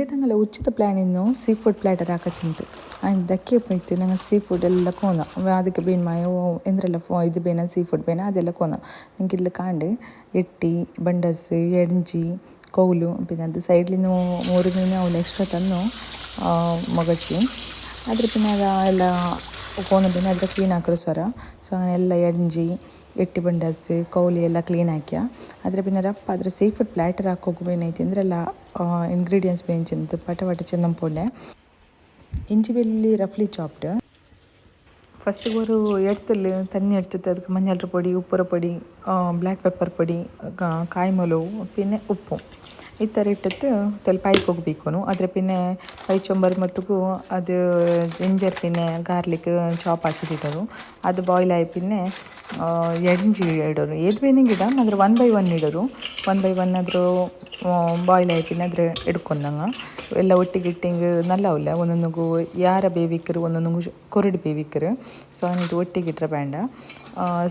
ನಂಗೆಲ್ಲ ಉಚಿತ ಪ್ಲ್ಯಾನ್ ಇನ್ನು sea food platter ಹಾಕಚ್ಚಂತು ದಕ್ಕೆ ಹೋಯ್ತು ನಂಗೆ ಸೀ ಫುಡ್ ಎಲ್ಲ ಕೋನ ಅದಕ್ಕೆ ಬೇನು ಮಾಯ ಎಂದ್ರೆಲ್ಲ ಇದು ಬೇನ ಸೀ ಫುಡ್ ಬೇನ ಅದೆಲ್ಲ ಕೋನ ನಂಗೆ ಇಲ್ಲಿ ಕಾಂಡು ಎಟ್ಟಿ ಬಂಡಸ್ ಎಡ್ಂಜಿ ಕೌಲು പിന്നെ ಅದು ಸೈಡ್ಲಿಂದ 3 ಮೀನು ಅವಳು ಎಕ್ಸ್ಟ್ರಾ ತನ್ನು ಮೊಗಚಿ ಅದ್ರ പിന്നെ ಎಲ್ಲ ಕೋನ പിന്നെ ಅದ್ರ ಕ್ಲೀನ್ ಹಾಕರು ಸ್ವರ ಸೊ ಎಲ್ಲ ಎಡ್ಂಜಿ ಎಟ್ಟಿ ಬಂಡಸ್ ಕೌಲಿ ಎಲ್ಲ ಕ್ಲೀನ್ ಹಾಕ್ಯ ಅದ್ರ പിന്നെ ರಪ್ಪ ಅದ್ರ ಸೀ ಫುಡ್ ಪ್ಲ್ಯಾಟರ್ ಹಾಕೋಕೆ ಬೇನೈತಿ ಅಂದ್ರೆಲ್ಲ ಇಂಗ್ರೀಡಿಯೆಂಟ್ಸ್ ಬೇಂಚಿಂತ ಪಟ ಚೆಂದಂಪೊಂಡೆ ಇಂಚಿ ಬೆಳ್ಳುಳ್ಳಿ ರಫ್ಲಿ ಚಾಪ್ಡ್ ಫಸ್ಟ್ ಅವರು ಎಡ್ತಲ್ಲಿ ತನ್ನಿ ಎಡ್ತದೆ ಅದಕ್ಕೆ ಮಂಜಾಳರ ಪೊಡಿ ಉಪ್ಪರ ಪೊಡಿ ಬ್ಲ್ಯಾಕ್ ಪೆಪ್ಪರ್ ಪೊಡಿ ಕಾಯಿ ಮೊಲವು പിന്നെ ಉಪ್ಪು ಈ ಥರ ಇಟ್ಟಿತ್ತು ತೆಲ್ ಪಾಯ್ಗೆ ಹೋಗ್ಬೇಕು ಅದ್ರ പിന്നെ ಪೈಚೊಂಬರ್ ಮತ್ತಿಗೂ ಅದು ಜಿಂಜರ್ പിന്നെ ಗಾರ್ಲಿಕ್ ಚಾಪ್ ಹಾಕಿಟ್ಟಿಟ್ಟರು ಅದು ಬಾಯ್ಲ್ ಆಗಿ പിന്നെ ಎಡ್ಂಜಿ ಇಡೋರು ಏದು ಬೇನಿಂಗ್ ಇಡ ಅಂದ್ರೆ 1 by 1 ಇಡೋರು 1 by 1 ಅದ್ರ ಬಾಯ್ಲ್ ಆಗಿ പിന്നെ ಅದ್ರ ಎಡ್ಕೊಂಡಂಗೆ ಎಲ್ಲ ಒಟ್ಟಿಗೆ ಇಟ್ಟಿಂಗ್ ನಲ್ಲವಲ್ಲ ಒಂದೊಂದಿಗೂ ಯಾರ ಬೇವಿಕ್ಕರು ಒಂದೊಂದಿಗೂ ಕೊರಡು ಬೇವಿಕ್ಕರು ಸೊ ಇದು ಒಟ್ಟಿಗೆ ಇಟ್ಟರೆ ಬೇಡ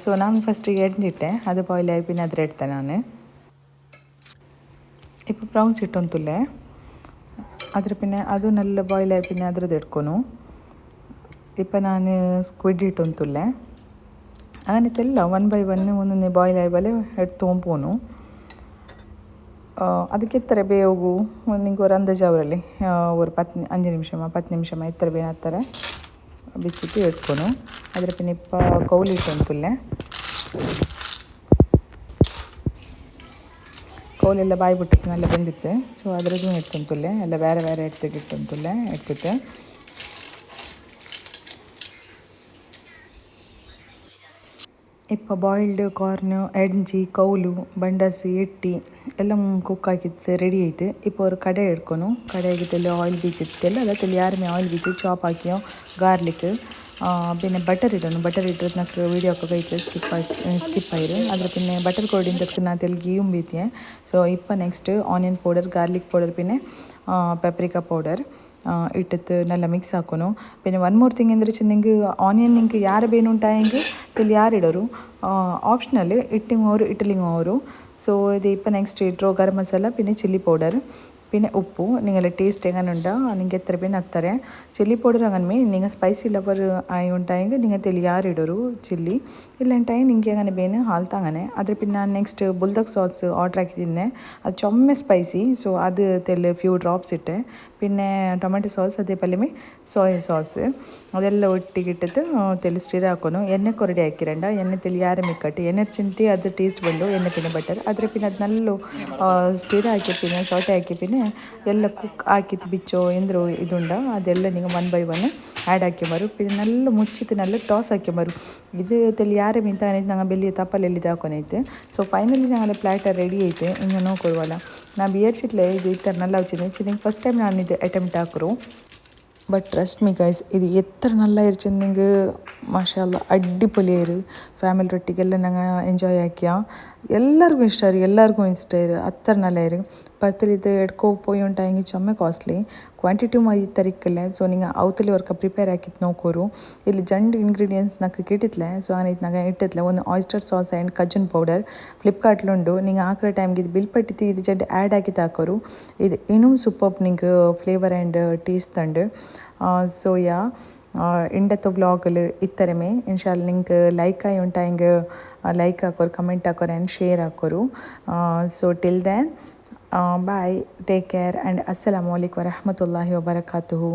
ಸೊ ನಾನು ಫಸ್ಟ್ ಎಡ್ಜಿಟ್ಟೆ ಅದು ಬಾಯ್ಲ್ ಆಗಿ പിന്നെ ಅದ್ರ ಇಡ್ತೆ ನಾನು ഇപ്പോൾ ಪ್ರೌನ್ಸ್ ಇಟ್ಟೊಂತುಲ್ಲೆ ಅದ್ರ പിന്നെ ಅದು നല്ല ಬಾಯ್ಲ್ ಆಗಿ പിന്നെ ಅದ್ರದ್ದು ಇಟ್ಕೊನು ಇപ്പം ನಾನು ಸ್ಕ್ವಿಡ್ ಇಟ್ಟೊಂತುಲ್ಲೆ അങ്ങനത്തെಲ್ಲ 1 by 1 ಒಂದೊಂದೇ ಬಾಯ್ಲ್ ಆಗಿ ಬಲೆ ಎಟ್ಟು ತೊಗೊಂಪೋನು ಅದಕ್ಕೆ ಎತ್ತರ ಬೇವು ನಿಂಗೆ ஒரு ಅಂದಾಜು ಅವರಲ್ಲಿ ஒரு 5 ನಿಮಿಷಮ 10 ನಿಮಿಷಮ ಎತ್ತರ ಬೇನೆ ಆ ಥರ ಬಿಚ್ಚಿಟ್ಟು ಎಡ್ಕೊನು ಅದ್ರ പിന്നെ ಇಪ್ಪ ಕೌಲಿ ಇಟ್ಟೊಂತುಲ್ಲೆ ಕೌಲೆಲ್ಲ ಬಾಯಿ ಬಿಟ್ಟಿತ್ತು നല്ല ಬೆಂದಿತ್ತು ಸೊ ಅದ್ರದ್ದು ಇಟ್ಟೊಂತುಲ್ಲೆ ಎಲ್ಲ ಬೇರೆ ಬೇರೆ ಇಟ್ಟೊಂತುಲ್ಲೆ ಇಡ್ತಿತ್ತು ಇಪ್ಪ ಬಾಯ್ಲ್ಡ್ ಕಾರ್ನ್ ಎಡ್ಂಜಿ ಕೌಲು ಬಂಡಸಿ ಎಟ್ಟಿ ಎಲ್ಲ ಕುಕ್ ಆಗಿತ್ತು ರೆಡಿ ಆಯ್ತು இப்போ ஒரு ಕಡೆ ಇಡ್ಕೊನು ಕಡೆ ಆಗಿತ್ತೆಲ್ಲ ಆಯಿಲ್ ಬೀತಿತ್ತೆಲ್ಲ ಅದರಲ್ಲಿ ಯಾರಮೇ ಆಯಿಲ್ ಬೀತಿ ಚಾಪ್ ಹಾಕಿಯೋ ಗಾರ್ಲಿಕ್ പിന്നെ ಬಟರ್ ಇಡೋನು ಬಟರ್ ಇಟ್ಟರೆ నాకు ವೀಡಿಯೋ ಹಾಕೋಕೈತೆ ಸ್ಕಿಪ್ ಆಯಿರು ಅದ್ರ പിന്നെ ಬಟರ್ ಕೊಡಿಂದಕ್ಕೆ ನಾ ತೆಲ್ ಗೀயும் ಬೀತಿಯೆ ಸೊ ಇಪ್ಪ next onion powder garlic powder പിന്നെ ಪೆಪ್ರಿಕಾ ಪೌಡರ್ ಇಟ್ಟಿತ್ತು നല്ല ಮಿಕ್ಸ್ ಹಾಕೋನು പിന്നെ 1 more ಥಿಂಗ್ ಅಂದರೆ ನಿಂಗೆ ಆನಿಯನ್ ನಿಂಗೆ ಯಾರು ಬೇನುಂಟಾಯಂಗೆ ಇಲ್ಲಿ ಯಾರು ಇಡೋರು ಆಪ್ಷನಲ್ ಇಟ್ಟಿಂಗೋರು ಇಟ್ಟಲಿಂಗೋರು ಸೊ ಇದು ಇಪ್ಪ ನೆಕ್ಸ್ಟ್ ಇಟ್ಟರು ಗರಂ ಮಸಾಲ പിന്നെ ಚಿಲ್ಲಿ ಪೌಡರ್ പിന്നെ ಉಪ್ಪು ನಿಂಗೆಲ್ಲ ಟೇಸ್ಟ್ എങ്ങനുണ്ട ನಿಂಗೆ എത്ര ಬೇನೆ ಹತ್ತಾರೆ ಚಿಲ್ಲಿ ಪೌಡರ್ അങ്ങനെ നിങ്ങൾ സ്പൈസി ലവർ ആയുണ്ടായെങ്കിൽ നിങ്ങൾ തെളിയാറ് ഇടൊരു ചില്ലി ഇല്ലാണ്ടായി നിങ്ങൾക്ക് അങ്ങനെ ಬೇನೆ ಹಾಲ್ತ അങ്ങനെ ಅದ್ರ പിന്നെ ನಾನು ನೆಕ್ಸ್ಟ್ ಬುಲ್ದಕ್ ಸಾಸ್ ಆರ್ಡ್ರ್ ಹಾಕಿದ್ದೆ ಅದು ಚೊಮ್ಮೆ ಸ್ಪೈಸಿ ಸೊ ಅದು ತೆಲ್ ಫ್ಯೂ ಡ್ರಾಪ್ಸ್ ಇಟ್ಟೆ പിന്നെ ಟೊಮೆಟೊ ಸಾಸ್ ಅದೇ ಪಲ್ಯಮೇ ಸೋಯಾ ಸಾಸ್ ಅದೆಲ್ಲ ಒಟ್ಟಿಗೆ ಇಟ್ಟಿದ್ದು ತೆಲ್ ಸ್ಟಿರ್ ಹಾಕೋನು ಎಣ್ಣೆ ಕೊರಡಿ ಹಾಕಿರಂಡ ಎಣ್ಣೆ ತೆಲಿ ಯಾರ ಮಿಕ್ಕಟ್ಟು ಎಣ್ಣೆ ಚಿಂತಿ ಅದು ಟೇಸ್ಟ್ ಬಂದು ಎಣ್ಣೆ പിന്നെ ಬಟರ್ ಅದ್ರ പിന്നെ ಅದು ನಲ್ಲು ಸ್ಟಿರ್ ಹಾಕಿ പിന്നെ ಸೌಟೆ ಹಾಕಿ പിന്നെ ಎಲ್ಲ ಕುಕ್ ಹಾಕಿತ್ತು ಬಿಚ್ಚೋ ಎಂದ್ರು ಇದುಂಡ ಅದೆಲ್ಲ ನೀವು 1 by 1 ಆ್ಯಡ್ ಹಾಕ್ಯಂಬರು പിന്നെ നല്ല ಮುಚ್ಚಿತ್ತು നല്ല ಟಾಸ್ ಹಾಕ್ಯಂಬರು ಇದು ತೆಲಿ ಯಾರೇ ಮಿಂತ ಅನ್ನೈತೆ ನಂಗೆ ಬೆಲ್ಲಿಯ ತಪ್ಪಲೆಲ್ಲಿ ಹಾಕೊನೈತೆ ಸೊ ಫೈನಲಿ ഞങ്ങളുടെ ಪ್ಲ್ಯಾಟರ್ ರೆಡಿ ಐತೆ ಇನ್ನು ನೋಡ್ಕೊಳ್ವಲ್ಲ ನಾ ಬಿಯರ್ಸಿಟ್ಲೆ ಇದು ಈ ಥರ നല്ല వచ్చింది ಫಸ್ಟ್ ಟೈಮ್ ನಾನು ಇದು ಅಟೆಂಪ್ಟ್ ಹಾಕರು ಬಟ್ ಟ್ರಸ್ಟ್ ಮೀ ಗೈಸ್ ಇದು ಎತ್ತರ നല്ല ಇರ್ಚಿಂದಿಂಗೆ ಮಾಷಾಲ್ಲ ಅಡ್ಡಿಪೊಲಿಯರು ಫ್ಯಾಮಿಲಿ ರೊಟ್ಟಿಗೆಲ್ಲ ನಂಗೆ ಎಂಜಾಯ್ ಹಾಕ್ಯ ಎಲ್ಲರಿಗೂ ಇಷ್ಟ ರೀ ಎಲ್ಲರಿಗೂ ಇಷ್ಟ ಇರು ಅತ್ತರ നല്ല ಇರು ಪತ್ತಲಿ ಇದು ಎಡ್ಕೋ ಪೋಯಿ ಉಂಟಾಗಿ ಚೊಮ್ಮೆ ಕಾಸ್ಟ್ಲಿ ಕ್ವಾಂಟಿಟಿ ಈ ತರಿಕಲ್ಲ ಸೊ ನಿಂಗೆ ಅವತ್ತಲ್ಲಿ ವರ್ಕ ಪ್ರಿಪೇರ್ ಹಾಕಿತ್ತು ನೋಕೋರು ಇಲ್ಲಿ ಜಂಡ್ ಇಂಗ್ರೀಡಿಯೆಂಟ್ಸ್ ನಾಲ್ಕು ಕಿಟ್ಟಿತ್ಲೆ ಸೊ ಅನ್ನೈತೆ ನಂಗೆ ಇಟ್ಟಿತ್ಲೆ ಒಂದು oyster sauce and Kazan powder ಫ್ಲಿಪ್ಕಾರ್ಟ್ಲುಂಡು ನಿಂಗೆ ಹಾಕೋ ಟೈಮ್ಗೆ ಇದು ಬಿಲ್ ಪಟ್ಟಿತ್ತು ಇದು ಜಡ್ ಆ್ಯಡ್ ಹಾಕಿತ್ತು ಹಾಕೋರು ಇದು ಇನ್ನೂ ಸೂಪರ್ ನಿಂಗೆ ಫ್ಲೇವರ್ ಆ್ಯಂಡ್ ಟೇಸ್ಟ್ ತಂಡು ಸೊ ಯಾ ಇಂಡತ್ತು ವ್ಲಾಗಲ್ಲಿ ಇತ್ತರಮೇ ಇನ್ಶಾಲ್ಲ ನಿಂಗೆ ಲೈಕ್ ಆಗಿ ಉಂಟಾ ಹಿಂಗೆ ಲೈಕ್ ಹಾಕೋರು ಕಮೆಂಟ್ ಹಾಕೋರು ಆ್ಯಂಡ್ ಶೇರ್ ಹಾಕೋರು so till then bye take care and ಅಸ್ಸಲಾಮು ಅಲೈಕುಮ್ ವರಹಮತುಲ್ಲಾಹಿ ವಬರಕಾತುಹು